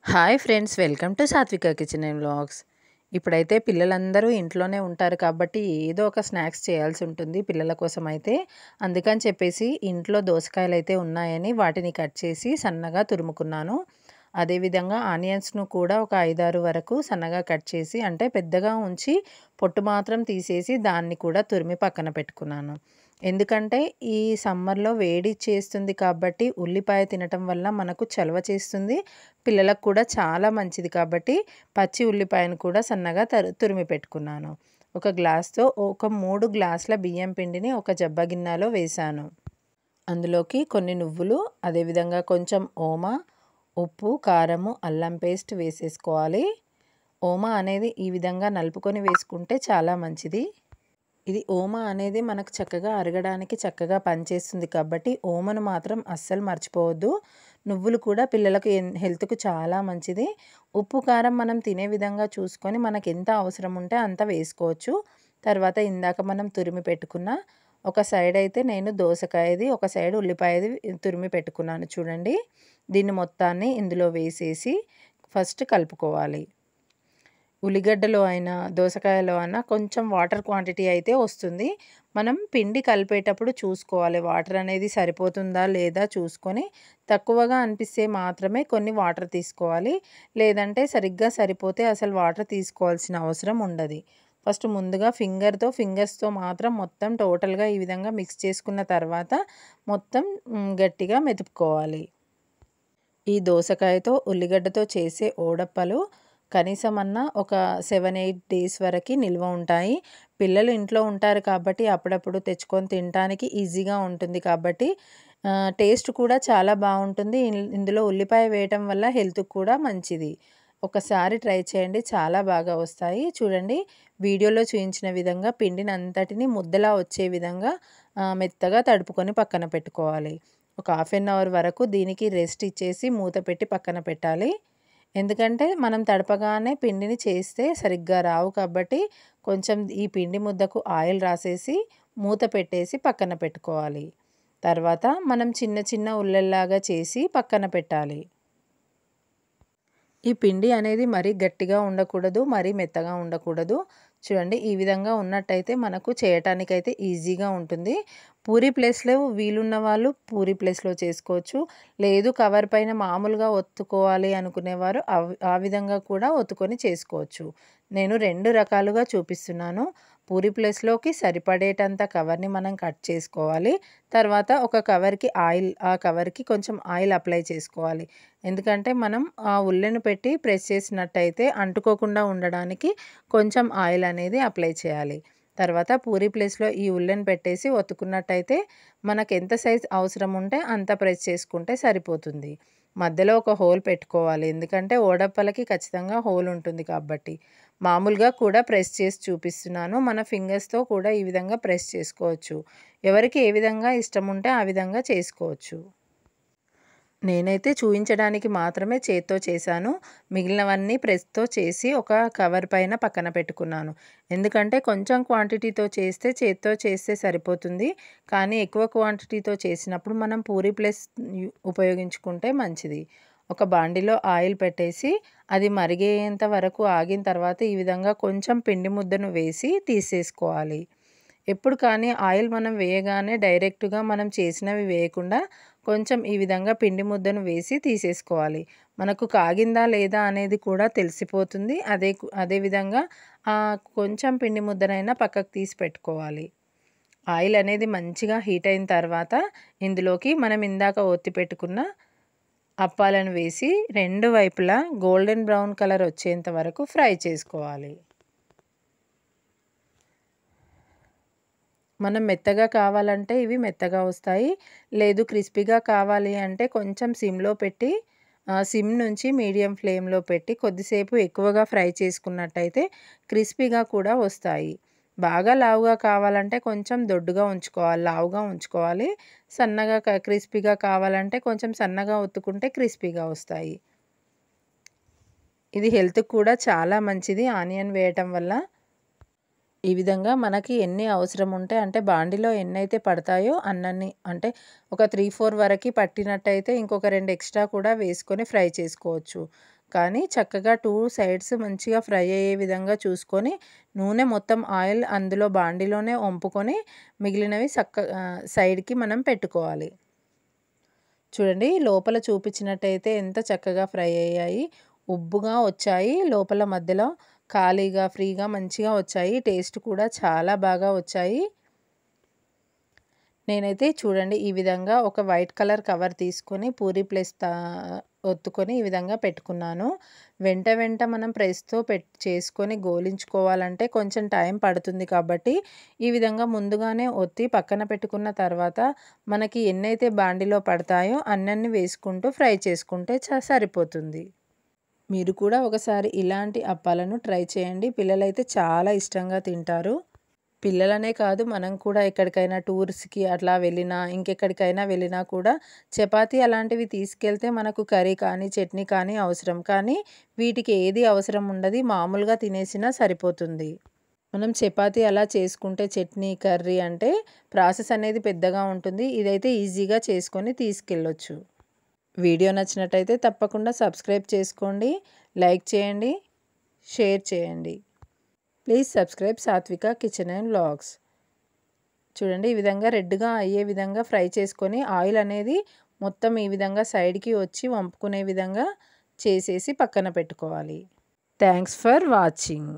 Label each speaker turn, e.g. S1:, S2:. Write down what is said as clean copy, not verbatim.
S1: Hi friends, welcome to సాత్విక kitchen and vlogs. ఇప్పుడైతే పిల్లలందరూ ఇంట్లోనే ఉంటారు కాబట్టి ఏదో ఒక స్నాక్స్ చేయాల్సి ఉంటుంది పిల్లల కోసం అయితే. అందుకని చెప్పేసి ఇంట్లో దోసకాయలు అయితే ఉన్నాయని వాటిని కట్ చేసి సన్నగా తురుముకున్నాను. అదేవిధంగా ఆనియన్స్ను కూడా ఒక 5-6 వరకు సన్నగా కట్ చేసి, అంటే పెద్దగా ఉంచి పొట్టు మాత్రం తీసేసి దాన్ని కూడా తురిమి పక్కన పెట్టుకున్నాను. ఎందుకంటే ఈ సమ్మర్లో వేడి చేస్తుంది కాబట్టి ఉల్లిపాయ తినటం వల్ల మనకు చలవ చేస్తుంది, పిల్లలకు కూడా చాలా మంచిది కాబట్టి పచ్చి ఉల్లిపాయను కూడా సన్నగా తురిమి పెట్టుకున్నాను. ఒక గ్లాస్తో ఒక 3 గ్లాసుల బియ్యం పిండిని ఒక జబ్బ గిన్నెలో వేశాను. అందులోకి కొన్ని నువ్వులు, అదేవిధంగా కొంచెం ఓమా, ఉప్పు, కారము, అల్లం పేస్ట్ వేసేసుకోవాలి. ఓమా అనేది ఈ విధంగా నలుపుకొని వేసుకుంటే చాలా మంచిది. ఇది ఓమా అనేది మనకు చక్కగా అరగడానికి చక్కగా పనిచేస్తుంది కాబట్టి ఓమను మాత్రం అస్సలు మర్చిపోవద్దు. నువ్వులు కూడా పిల్లలకు హెల్త్కు చాలా మంచిది. ఉప్పు, కారం మనం తినే విధంగా చూసుకొని మనకు ఎంత అవసరం ఉంటే అంత వేసుకోవచ్చు. తర్వాత ఇందాక మనం తురిమి పెట్టుకున్న ఒక సైడ్ అయితే నేను దోసకాయది, ఒక సైడ్ ఉల్లిపాయది తురిమి పెట్టుకున్నాను చూడండి. దీన్ని మొత్తాన్ని ఇందులో వేసేసి ఫస్ట్ కలుపుకోవాలి. ఉల్లిగడ్డలో అయినా దోసకాయలో అయినా కొంచెం వాటర్ క్వాంటిటీ అయితే వస్తుంది. మనం పిండి కలిపేటప్పుడు చూసుకోవాలి, వాటర్ అనేది సరిపోతుందా లేదా చూసుకొని, తక్కువగా అనిపిస్తే మాత్రమే కొన్ని వాటర్ తీసుకోవాలి. లేదంటే సరిగ్గా సరిపోతే అసలు వాటర్ తీసుకోవాల్సిన అవసరం ఉండదు. ఫస్ట్ ముందుగా ఫింగర్స్తో మాత్రం మొత్తం టోటల్గా ఈ విధంగా మిక్స్ చేసుకున్న తర్వాత మొత్తం గట్టిగా మెదుపుకోవాలి. ఈ దోసకాయతో ఉల్లిగడ్డతో చేసే ఓడప్పలు కనీసం ఒక 7-8 డేస్ వరకు నిల్వ ఉంటాయి. పిల్లలు ఇంట్లో ఉంటారు కాబట్టి అప్పుడప్పుడు తెచ్చుకొని తినడానికి ఈజీగా ఉంటుంది కాబట్టి టేస్ట్ కూడా చాలా బాగుంటుంది. ఇందులో ఉల్లిపాయ వేయటం వల్ల హెల్త్కి కూడా మంచిది. ఒకసారి ట్రై చేయండి, చాలా బాగా వస్తాయి. చూడండి, వీడియోలో చూపించిన విధంగా పిండిని అంతటిని ముద్దలా వచ్చే విధంగా మెత్తగా తడుపుకొని పక్కన పెట్టుకోవాలి. ఒక 1/2 అవర్ వరకు దీనికి రెస్ట్ ఇచ్చేసి మూత పెట్టి పక్కన పెట్టాలి. ఎందుకంటే మనం తడపగానే పిండిని చేస్తే సరిగ్గా రావు కాబట్టి కొంచెం ఈ పిండి ముద్దకు ఆయిల్ రాసేసి మూత పెట్టేసి పక్కన పెట్టుకోవాలి. తర్వాత మనం చిన్న చిన్న ఉల్లల్లాగా చేసి పక్కన పెట్టాలి. ఈ పిండి అనేది మరీ గట్టిగా ఉండకూడదు, మరీ మెత్తగా ఉండకూడదు. చూడండి, ఈ విధంగా ఉన్నట్టయితే మనకు చేయటానికైతే ఈజీగా ఉంటుంది. పూరీ ప్లేస్లో వీలున్న వాళ్ళు పూరీ ప్లేస్లో చేసుకోవచ్చు. లేదు కవర్ పైన మామూలుగా ఒత్తుకోవాలి అనుకునేవారు ఆ విధంగా కూడా ఒత్తుకొని చేసుకోవచ్చు. నేను 2 రకాలుగా చూపిస్తున్నాను. పూరీ ప్లేస్లోకి సరిపడేటంత కవర్ని మనం కట్ చేసుకోవాలి. తర్వాత ఒక కవర్కి ఆ కవర్కి కొంచెం ఆయిల్ అప్లై చేసుకోవాలి. ఎందుకంటే మనం ఆ ఉల్లెను పెట్టి ప్రెస్ చేసినట్టయితే అంటుకోకుండా ఉండడానికి కొంచెం ఆయిల్ అనేది అప్లై చేయాలి. తర్వాత పూరీ ప్లేస్లో ఈ ఉల్లెను పెట్టేసి ఒత్తుకున్నట్టయితే మనకు ఎంత సైజ్ అవసరం ఉంటే అంత ప్రెస్ చేసుకుంటే సరిపోతుంది. మధ్యలో ఒక హోల్ పెట్టుకోవాలి, ఎందుకంటే ఓడప్పలకి ఖచ్చితంగా హోల్ ఉంటుంది కాబట్టి. మామూలుగా కూడా ప్రెస్ చేసి చూపిస్తున్నాను. మన ఫింగర్స్తో కూడా ఈ విధంగా ప్రెస్ చేసుకోవచ్చు. ఎవరికి ఏ విధంగా ఇష్టం ఉంటే ఆ విధంగా చేసుకోవచ్చు. నేనైతే చూపించడానికి మాత్రమే చేత్తో చేశాను. మిగిలినవన్నీ ప్రెస్తో చేసి ఒక కవర్ పైన పక్కన పెట్టుకున్నాను. ఎందుకంటే కొంచెం క్వాంటిటీతో చేస్తే చేత్తో చేస్తే సరిపోతుంది. కానీ ఎక్కువ క్వాంటిటీతో చేసినప్పుడు మనం పూరీ ప్లస్ ఉపయోగించుకుంటే మంచిది. ఒక బాండిలో ఆయిల్ పెట్టేసి అది మరిగేంత వరకు ఆగిన తర్వాత ఈ విధంగా కొంచెం పిండి ముద్దను వేసి తీసేసుకోవాలి. ఎప్పుడు కానీ ఆయిల్ మనం వేయగానే డైరెక్ట్గా మనం చేసినవి వేయకుండా కొంచెం ఈ విధంగా పిండి ముద్దను వేసి తీసేసుకోవాలి. మనకు కాగిందా లేదా అనేది కూడా తెలిసిపోతుంది. అదేవిధంగా కొంచెం పిండి ముద్దనైనా పక్కకు తీసి పెట్టుకోవాలి. ఆయిల్ అనేది మంచిగా హీట్ అయిన తర్వాత ఇందులోకి మనం ఇందాక ఒత్తి పెట్టుకున్న అప్పాలను వేసి 2 వైపులా గోల్డెన్ బ్రౌన్ కలర్ వచ్చేంత వరకు ఫ్రై చేసుకోవాలి. మనం మెత్తగా కావాలంటే ఇవి మెత్తగా వస్తాయి. లేదు క్రిస్పీగా కావాలి అంటే కొంచెం సిమ్లో పెట్టి సిమ్ నుంచి మీడియం ఫ్లేమ్లో పెట్టి కొద్దిసేపు ఎక్కువగా ఫ్రై చేసుకున్నట్టయితే క్రిస్పీగా కూడా వస్తాయి. బాగా లావుగా కావాలంటే కొంచెం దొడ్డుగా ఉంచుకోవాలి, లావుగా ఉంచుకోవాలి. సన్నగా క్రిస్పీగా కావాలంటే కొంచెం సన్నగా ఒత్తుకుంటే క్రిస్పీగా వస్తాయి. ఇది హెల్త్కి కూడా చాలా మంచిది ఆనియన్ వేయటం వల్ల. ఈ విధంగా మనకి ఎన్ని అవసరం ఉంటే, అంటే బాండిలో ఎన్నైతే పడతాయో అన్నన్ని, అంటే ఒక 3-4 వరకు పట్టినట్టయితే ఇంకొక 2 ఎక్స్ట్రా కూడా వేసుకొని ఫ్రై చేసుకోవచ్చు. కానీ చక్కగా 2 సైడ్స్ మంచిగా ఫ్రై అయ్యే విధంగా చూసుకొని నూనె మొత్తం ఆయిల్ అందులో బాండీలోనే వంపుకొని మిగిలినవి సైడ్‌కి మనం పెట్టుకోవాలి. చూడండి లోపల చూపించినట్టయితే ఎంత చక్కగా ఫ్రై అయ్యాయి. ఉబ్బుగా వచ్చాయి. లోపల మధ్యలో ఖాళీగా, ఫ్రీగా మంచిగా వచ్చాయి. టేస్ట్ కూడా చాలా బాగా వచ్చాయి. నేనైతే చూడండి ఈ విధంగా ఒక వైట్ కలర్ కవర్ తీసుకొని పూరీ ప్లేస్ ఒత్తుకొని ఈ విధంగా పెట్టుకున్నాను. వెంట మనం ప్రెస్‌తో చేసుకొని గోలించుకోవాలంటే కొంచెం టైం పడుతుంది కాబట్టి ఈ విధంగా ముందుగానే ఒత్తి పక్కన పెట్టుకున్న తర్వాత మనకి ఎన్నైతే బాండీలో పడతాయో అన్నన్ని వేసుకుంటూ ఫ్రై చేసుకుంటే సరిపోతుంది. మీరు కూడా ఒకసారి ఇలాంటి అప్పాలను ట్రై చేయండి. పిల్లలైతే చాలా ఇష్టంగా తింటారు. పిల్లలనే కాదు మనం కూడా ఎక్కడికైనా టూర్స్‌కి అట్లా వెళ్ళినా, ఇంకెక్కడికైనా వెళ్ళినా కూడా చపాతీ అలాంటివి తీసుకెళ్తే మనకు కర్రీ కానీ, చట్నీ కానీ అవసరం. కానీ వీటికి ఏది అవసరం ఉండదు. మామూలుగా తినేసినా సరిపోతుంది. మనం చపాతీ అలా చేసుకుంటే చట్నీ, కర్రీ అంటే ప్రాసెస్ అనేది పెద్దగా ఉంటుంది. ఇదైతే ఈజీగా చేసుకొని తీసుకెళ్ళొచ్చు. వీడియో నచ్చినట్టయితే తప్పకుండా సబ్స్క్రైబ్ చేసుకోండి, లైక్ చేయండి, షేర్ చేయండి. ప్లీజ్ సబ్స్క్రైబ్ సాత్విక కిచెన్ అండ్ వ్లాగ్స్. చూడండి ఈ విధంగా రెడ్‌గా అయ్యే విధంగా ఫ్రై చేసుకొని ఆయిల్ అనేది మొత్తం ఈ విధంగా సైడ్‌కి వచ్చి వంపుకునే విధంగా చేసేసి పక్కన పెట్టుకోవాలి. Thanks for watching.